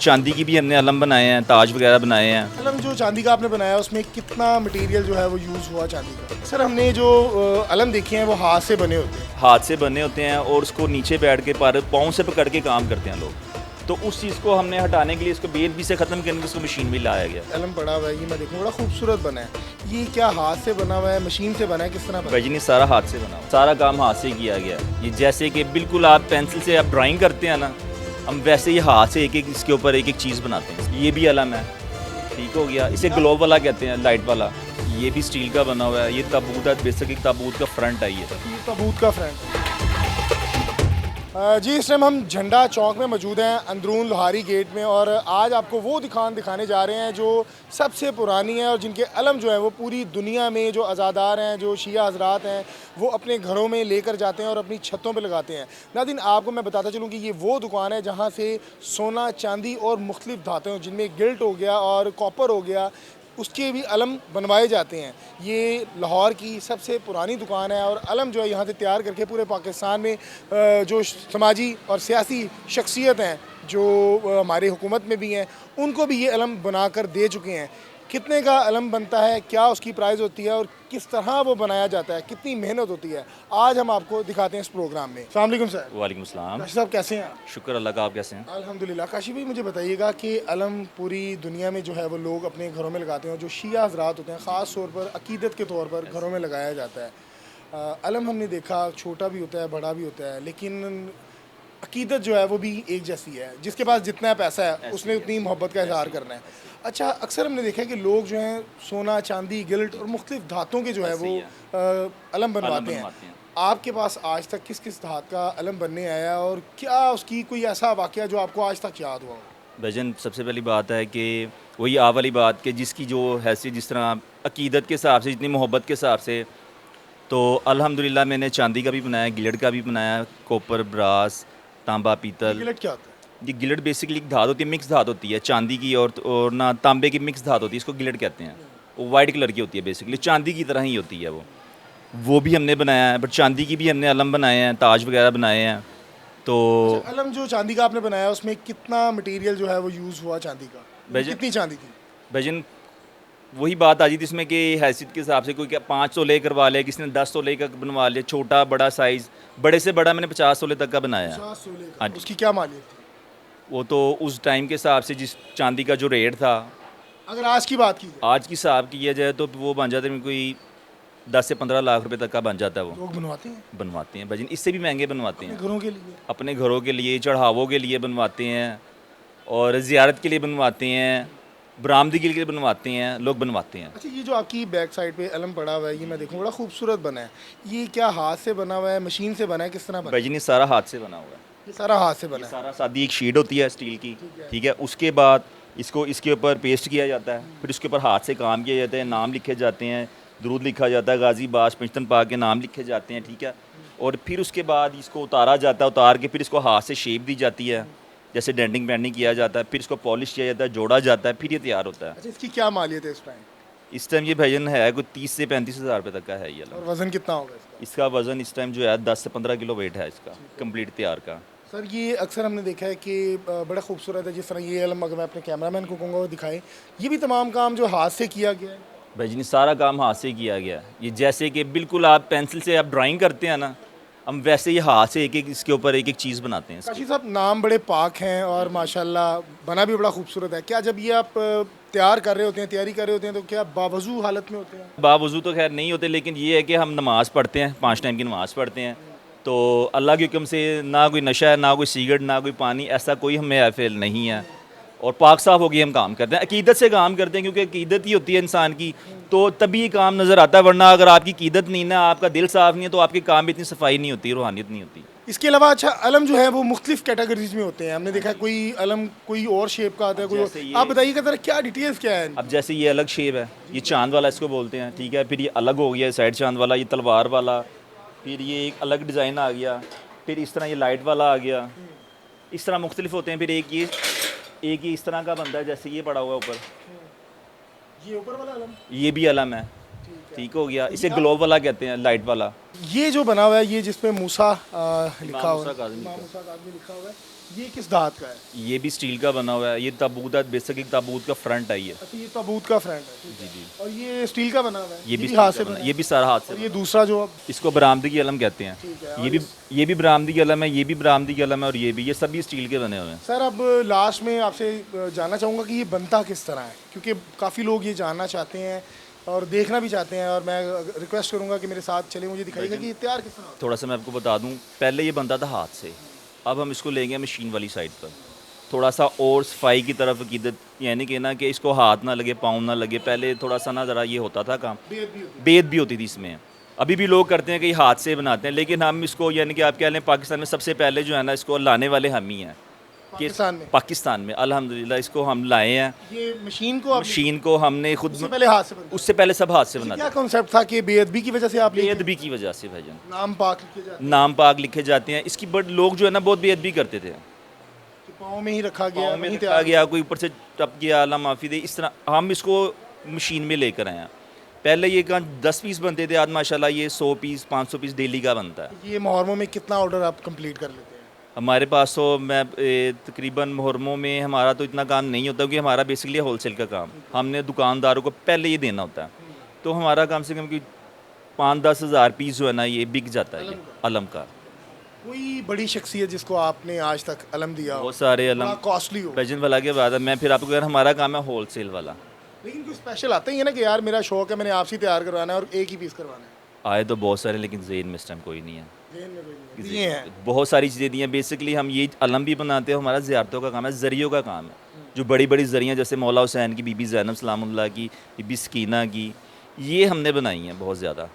चांदी की भी हमने अलम बनाए हैं, ताज वगैरह बनाए हैं। अलम जो चांदी का आपने बनाया उसमें कितना मटेरियल जो है वो यूज़ हुआ चांदी का? सर हमने जो अलम देखे हैं वो हाथ से बने होते हैं। हाथ से बने होते हैं और उसको नीचे बैठ के पाँव से पकड़ के काम करते हैं लोग। तो उस चीज़ को हमने हटाने के लिए इसको बेरबी से ख़त्म करने के लिए उसको मशीन में लाया गया। अलम पड़ा हुआ है, ये मैं देखूँ बड़ा खूबसूरत बना है। ये क्या हाथ से बना हुआ है, मशीन से बना है, किस तरह बना है? भाई जी ने सारा हाथ से बना हुआ, सारा काम हाथ से किया गया है। ये जैसे कि बिल्कुल आप पेंसिल से आप ड्राइंग करते हैं ना, हम वैसे ही हाथ से एक एक इसके ऊपर एक एक चीज़ बनाते हैं। ये भी अलम है, ठीक हो गया। इसे ग्लोब वाला कहते हैं, लाइट वाला। ये भी स्टील का बना हुआ है। ये ताबूत है, बेसिकली ताबूत का फ्रंट है ये। ये ताबूत का फ्रंट। जी इस टाइम हम झंडा चौक में मौजूद हैं, अंदरून लोहारी गेट में, और आज आपको वो दुकान दिखाने जा रहे हैं जो सबसे पुरानी है और जिनके अलम जो है वो पूरी दुनिया में जो अज़ादार हैं, जो शिया हज़रात हैं, वो अपने घरों में लेकर जाते हैं और अपनी छतों पे लगाते हैं। नाज़रीन आपको मैं बताता चलूँ कि ये वो दुकान है जहाँ से सोना, चांदी और मुख्तलिफ धातुएँ जिनमें गिल्ट हो गया और कॉपर हो गया, उसके भी अलम बनवाए जाते हैं। ये लाहौर की सबसे पुरानी दुकान है और अलम जो है यहाँ से तैयार करके पूरे पाकिस्तान में जो समाजी और सियासी शख्सियत हैं जो हमारे हुकूमत में भी हैं, उनको भी ये अलम बनाकर दे चुके हैं। कितने का अलम बनता है, क्या उसकी प्राइस होती है और किस तरह वो बनाया जाता है, कितनी मेहनत होती है, आज हम आपको दिखाते हैं इस प्रोग्राम में। अस्सलाम वालेकुम सर। वालेकुम सलाम। काशी साहब कैसे हैं आप? शुक्र अल्लाह का, आप कैसे हैं? अल्हम्दुलिल्लाह। काशी भाई मुझे बताइएगा कि अलम पूरी दुनिया में जो है वो लोग अपने घरों में लगाते हैं और जो शिया हज़रात होते हैं ख़ास तौर पर अकीदत के तौर पर घरों में लगाया जाता है। अलम हमने देखा छोटा भी होता है, बड़ा भी होता है, लेकिन अकीदत जो है वो भी एक जैसी है। जिसके पास जितना पैसा है उसने उतनी मोहब्बत का इजहार करना है। अच्छा, अक्सर हमने देखा है कि लोग जो हैं सोना, चांदी, गिल्ट और मुख्तलिफ धातुओं के जो है वो अलम बनवाते हैं। आपके पास आज तक किस किस धात का अलम बनने आया और क्या उसकी कोई ऐसा वाक़या जो आपको आज तक याद हुआ हो? भजन सबसे पहली बात है कि वही आ वाली बात कि जिसकी जो हैसियत, जिस तरह अकीदत के हिसाब से, जितनी मोहब्बत के हिसाब से, तो अल्हम्दुलिल्लाह मैंने चांदी का भी बनाया, गिलट का भी बनाया, कॉपर, ब्रास, तांबा, पीतल। गिल्ट क्या होता है? ये गिलट बेसिकली एक धात होती है, मिक्स धात होती है, चांदी की और ना तांबे की मिक्स धात होती है, इसको गिलट कहते हैं। वो वाइट कलर की होती है, बेसिकली चांदी की तरह ही होती है वो भी हमने बनाया है। बट चांदी की भी हमने अलम बनाए हैं, ताज वगैरह बनाए हैं। तो अच्छा, अलम जो चांदी का आपने बनाया उसमें कितना मटेरियल जो है वो यूज़ हुआ चांदी का? कितनी चांदी थी? भजन वही बात आ जाती इसमें कि हैसियत के हिसाब से कोई क्या 5 तोले करवा ले, किसी ने 10 तोले का बनवा ले, छोटा बड़ा साइज़। बड़े से बड़ा मैंने 50 तोले तक का बनाया है। 50 तोले का। हाँ जी। उसकी क्या मालियत थी? वो तो उस टाइम के हिसाब से जिस चांदी का जो रेट था, अगर आज की बात की जाए, आज की हिसाब किया जाए तो वो बन जाते हैं कोई 10 से 15 लाख रुपए तक का बन जाता है। वो लोग बनवाते हैं बनवाते हैं भजन, इससे भी महंगे बनवाते अपने हैं। घरों के लिए। अपने घरों के लिए, चढ़ावों के लिए बनवाते हैं, और ज़ियारत के लिए बनवाते हैं, बरामदगी के लिए बनवाते हैं, लोग बनवाते हैं। अच्छा, ये जो आपकी बैक साइड पे अलम पड़ा हुआ है, ये मैं देखूँ बड़ा खूबसूरत बना है। ये क्या हाथ से बना हुआ है, मशीन से बना है, किस तरह बना है? भजन ये सारा हाथ से बना हुआ है। ये सारा हाथ से बना है। सारा सादी एक शीट होती है स्टील की, ठीक है। उसके बाद इसको इसके ऊपर पेस्ट किया जाता है, फिर उसके ऊपर हाथ से काम किया जाता है, नाम लिखे जाते हैं, दुरूद लिखा जाता है, गाजी बास पंचतन पाक के नाम लिखे जाते हैं, ठीक है। और फिर उसके बाद इसको उतारा जाता है, उतार के फिर इसको हाथ से शेप दी जाती है, जैसे डेंटिंग पेंटिंग किया जाता है, फिर इसको पॉलिश किया जाता है, जोड़ा जाता है, फिर ये तैयार होता है। अच्छा, इसकी क्या मालियत है इस टाइम? इस टाइम ये भजन है कोई 30 से 35 हज़ार रुपये तक का है ये और अलग। वज़न कितना होगा इसका? इसका वज़न इस टाइम जो है 10 से 15 किलो वेट है इसका, कंप्लीट तैयार का। सर ये अक्सर हमने देखा है कि बड़ा खूबसूरत है। जिस तरह ये अलम, अगर मैं अपने कैमरामैन को कहूँगा वो दिखाए, ये भी तमाम काम जो हाथ से किया गया है। भजनी सारा काम हाथ से किया गया है। ये जैसे कि बिल्कुल आप पेंसिल से आप ड्राइंग करते हैं ना, हम वैसे ही हाथ से एक एक इसके ऊपर एक एक चीज़ बनाते हैं। काशी साहब नाम बड़े पाक हैं और माशाल्लाह बना भी बड़ा खूबसूरत है। क्या जब ये आप तैयार कर रहे होते हैं, तैयारी कर रहे होते हैं, तो क्या बावजू हालत में होते हैं? बावजू तो खैर नहीं होते, लेकिन ये है कि हम नमाज़ पढ़ते हैं, 5 टाइम की नमाज़ पढ़ते हैं। तो अल्लाह के हुक्म से ना कोई नशा है, ना कोई सिगरेट, ना कोई पानी, ऐसा कोई हमें फेल नहीं है। और पाक साफ होकर हम काम करते हैं, अकीदत से काम करते हैं, क्योंकि अकीदत ही होती है इंसान की, तो तभी ये काम नज़र आता है। वरना अगर आपकी अकीदत नहीं ना, आपका दिल साफ़ नहीं है, तो आपके काम में इतनी सफाई नहीं होती, रूहानियत नहीं होती। इसके अलावा अच्छा, अलम जो है वो मुख्तलिफ कैटेगरीज में होते हैं। हमने देखा है कोई अलम कोई और शेप का आता है, कोई और। आप बताइएगा ज़रा क्या डिटेल्स क्या है? अब जैसे ये अलग शेप है, ये चांद वाला इसको बोलते हैं, ठीक है। फिर ये अलग हो गया साइड चांद वाला, ये तलवार वाला, फिर ये एक अलग डिज़ाइन आ गया, फिर इस तरह ये लाइट वाला आ गया। इस तरह मुख्तलिफ होते हैं। फिर एक ये इस तरह का बनता है, जैसे ये पड़ा हुआ ऊपर, ये ऊपर वाला अलम, ये भी अलम है, ठीक हो गया। इसे ग्लोब वाला कहते हैं, लाइट वाला। ये जो बना हुआ है, ये जिसपे मूसा लिखा हुआ मूसा है, काज़िम इमाम मूसा काज़िम लिखा हुआ है, ये किस धात का है? ये भी स्टील का बना हुआ है। ये ताबूत है, बेसिकली ताबूत का फ्रंट है ये। अच्छा, ये ताबूत का फ्रंट है। जी जी। और ये स्टील का बना हुआ है, ये भी हाथ स्टील से का बना बना है। ये भी सारा हाथ से है। बना ये दूसरा जो अब है। इसको बरामदी की अलम कहते हैं। ठीक है। ये भी बरामदी की अलम है, ये भी बरामदी की अलम है, और ये भी, ये सभी स्टील के बने हुए हैं। सर, अब लास्ट में आपसे जानना चाहूँगा कि ये बनता किस तरह है, क्योंकि काफ़ी लोग ये जानना चाहते हैं और देखना भी चाहते हैं, और मैं रिक्वेस्ट करूँगा कि मेरे साथ चले, मुझे दिखाइएगा कि ये तैयार किस तरह होता थोड़ा सा मैं आपको बता दूं, पहले ये बनता था हाथ से, अब हम इसको लेंगे मशीन वाली साइड पर। थोड़ा सा और सफाई की तरफ अकीदत, यानी कि ना कि इसको हाथ ना लगे, पाँव ना लगे। पहले थोड़ा सा ना ज़रा ये होता था काम, है। बेहद भी होती बेद भी होती थी इसमें। अभी भी लोग करते हैं कि हाथ से बनाते हैं, लेकिन हम इसको, यानी कि आप कह लें, पाकिस्तान में सबसे पहले जो है ना, इसको लाने वाले हम ही हैं। है पाकिस्तान में। पाकिस्तान में अल्हम्दुलिल्लाह इसको हम लाए हैं। ये मशीन को आप मशीन को हमने खुद, उससे पहले हाथ से बनता उससे पहले सब हाथ से है। बनाते क्या कॉन्सेप्ट था कि बेअदबी की वजह से आप हैं। बेअदबी की वजह से भाईजान, नाम पाक लिखे जाते नाम पाक लिखे जाते हैं इसकी, बट लोग जो है ना बहुत बेअदबी करते थे। हैं कि पाँव में ही रखा गया, पाँव में वहीं रखा तैयार गया, कोई ऊपर से टप गया, अल्लाह माफ़ी दे, इस तरह हम इसको मशीन में लेकर आए हैं। पहले ये कहाँ 10 पीस बनते थे, आज माशाल्लाह ये 100 पीस 500 पीस डेली का बनता है। ये मुहर्रमों में कितना ऑर्डर आप कंप्लीट कर लेते हैं? हमारे पास तो मैं तकरीबन मुहर्रमों में हमारा तो इतना काम नहीं होता, क्योंकि हमारा बेसिकली होलसेल का काम, हमने दुकानदारों को पहले ये देना होता है। तो हमारा कम से कम कि 5-10 हज़ार पीस जो है ना, ये बिक जाता है, ये अलम का। कोई बड़ी शख्सियत जिसको आपने आज तक अलम दिया हो, बहुत सारे बड़ा अलम कॉस्टली हो, पैजन वाला के बाद मैं फिर आपको कह रहा, हमारा काम है होलसेल वाला। लेकिन कोई स्पेशल आता ही है ना कि यार मेरा शौक है, मैंने आपसे ही तैयार करवाना है और एक ही पीस करवाना है? आए तो बहुत सारे, लेकिन जेन में इस टाइम कोई नहीं है। जेन में कोई नहीं है। ये है। बहुत सारी चीज़ें दी हैं। बेसिकली हम ये अलम भी बनाते हैं, हमारा ज़ियारतों का काम है, ज़रियों का काम है। जो बड़ी बड़ी ज़रियाँ, जैसे मौला हुसैन की, बीबी ज़ैनब सलामुल्लाह की, बीबी सकीना की, ये हमने बनाई हैं बहुत ज़्यादा।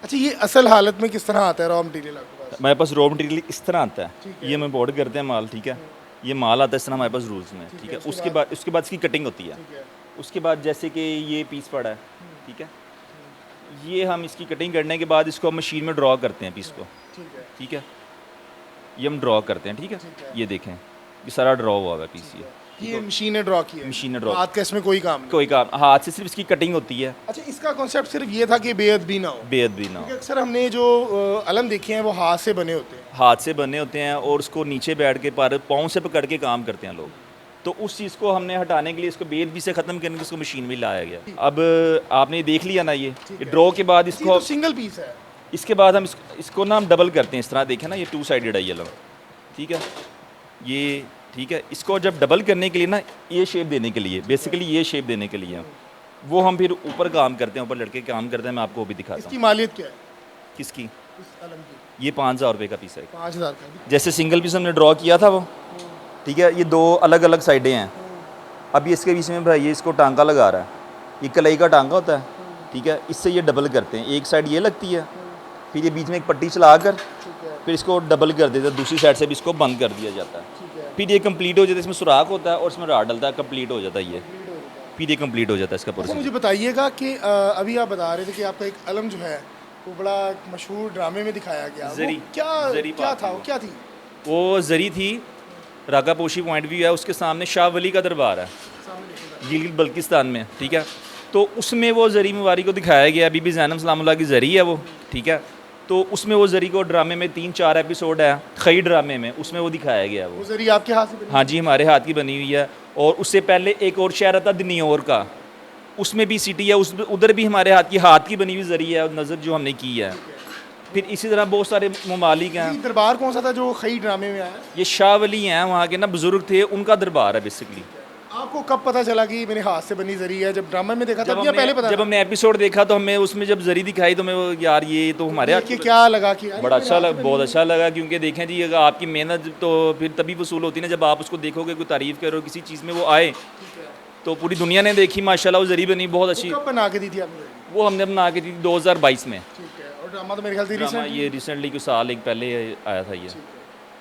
अच्छा, ये असल हालत में किस तरह आता है रॉ मटेरियल आपके पास? हमारे पास रॉ मटेरियल इस तरह आता है, ये हम इम्पोर्ट करते हैं माल, ठीक है। ये माल आता है इस तरह हमारे पास रूल्स में, ठीक है। उसके बाद इसकी कटिंग होती है। ठीक है। उसके बाद जैसे कि ये पीस पड़ा है, ठीक है, ये हम इसकी कटिंग करने के बाद इसको हम मशीन में ड्रॉ करते हैं पीस को, ठीक है। ठीक है। ये हम ड्रॉ करते हैं, ठीक है। ये देखें, ये सारा ड्रॉ हुआ हुआ है पीस, ये मशीन ने ड्रॉ किया है? मशीन ने ड्रॉ, हाथ का इसमें कोई काम नहीं? कोई काम, हाथ से सिर्फ इसकी कटिंग होती है, अच्छा, इसका कॉन्सेप्ट सिर्फ ये था कि बेअदबी ना हो, बेअदबी ना हो। क्योंकि अक्सर हमने जो अलम देखे हैं वो हाथ से बने होते हैं। हाथ से बने होते हैं, और उसको नीचे बैठ के पाँव से पकड़ के काम करते हैं लोग। तो उस चीज़ को हमने हटाने के लिए, इसको बेअदबी से ख़त्म करने के लिए इसको मशीन में लाया गया। अब आपने देख लिया ना, ये ड्रॉ के बाद ये इसको, तो सिंगल पीस है। इसके बाद हम इसको ना हम डबल करते हैं, इस तरह देखें ना, ये 2 साइडेड है ये अलम, ठीक है। ये ठीक है, इसको जब डबल करने के लिए ना, ये शेप देने के लिए, बेसिकली ये शेप देने के लिए वो हम फिर ऊपर काम करते हैं, ऊपर लड़के काम करते हैं। मैं आपको भी दिखाता इसकी हूँ। मालियत क्या है किसकी? इस अलम की? ये 5,000 रुपये का पीस है। 5,000 का। जैसे सिंगल पीस हमने ड्रॉ किया था वो, ठीक है, ये 2 अलग अलग साइडें हैं। अब ये इसके बीच में भाई ये इसको टांका लगा रहा है, ये कलाई का टांका होता है, ठीक है। इससे ये डबल करते हैं, एक साइड ये लगती है, फिर ये बीच में एक पट्टी चला कर फिर इसको डबल कर देते हैं, दूसरी साइड से भी इसको बंद कर दिया जाता है। फिर ये कंप्लीट हो जाता है, इसमें सुराख होता है और इसमें राड डलता है, कंप्लीट हो जाता है ये, फिर ये कंप्लीट हो जाता है इसका अच्छा, प्रोसेस। मुझे बताइएगा कि अभी आप बता रहे थे कि आपका एक अलम जो है वो बड़ा मशहूर ड्रामे में दिखाया गया, वो जरी क्या पाक था, वो क्या थी? वो जरी थी, रागा पोशी पॉइंट व्यू है, उसके सामने शाह वली का दरबार है गिलगित बल्किस्तान में, ठीक है। तो उसमें वो जरी मुबारक को दिखाया गया, बीबी ज़ैनब सलामुल्लाह की जरी है वो, ठीक है। तो उसमें वो जरी को ड्रामे में 3-4 एपिसोड है, खई ड्रामे में, उसमें वो दिखाया गया वो। वो जरी आपके हाथ से बनी? हाँ जी, हमारे हाथ की बनी हुई है। और उससे पहले एक और शहर था दनियोर का, उसमें भी सिटी है, उस उधर भी हमारे हाथ की बनी हुई जरी है, नज़र जो हमने की है। फिर इसी तरह बहुत सारे ममालिक हैं। ये दरबार कौन सा था जो खई ड्रामे में आया? ये शाह वली हैं, वहाँ के ना बुजुर्ग थे, उनका दरबार है बेसिकली। आपको कब पता चला कि मेरे हाथ से बनी जरी है? जब ड्रामा में देखा था या पहले पता? जब हमने एपिसोड देखा तो हमें उसमें जब जरी दिखाई तो मैं यार ये तो हमारे कि क्या लगा कि बड़ा अच्छा लगा, बहुत अच्छा लगा। क्योंकि देखें जी, अगर आपकी मेहनत तो फिर तभी वसूल होती है ना, जब आप उसको देखोगे, कोई तारीफ़ करो किसी चीज़ में, वो आए तो पूरी दुनिया ने देखी माशाल्लाह, वो जरी बनी बहुत अच्छी। कब बना के दी थी आपने? वो हमने बना के दी 2022 में। ठीक है। और ड्रामा तो मेरे ख्याल से ड्रामा ये रिसेंटली कुछ साल एक पहले आया था ये।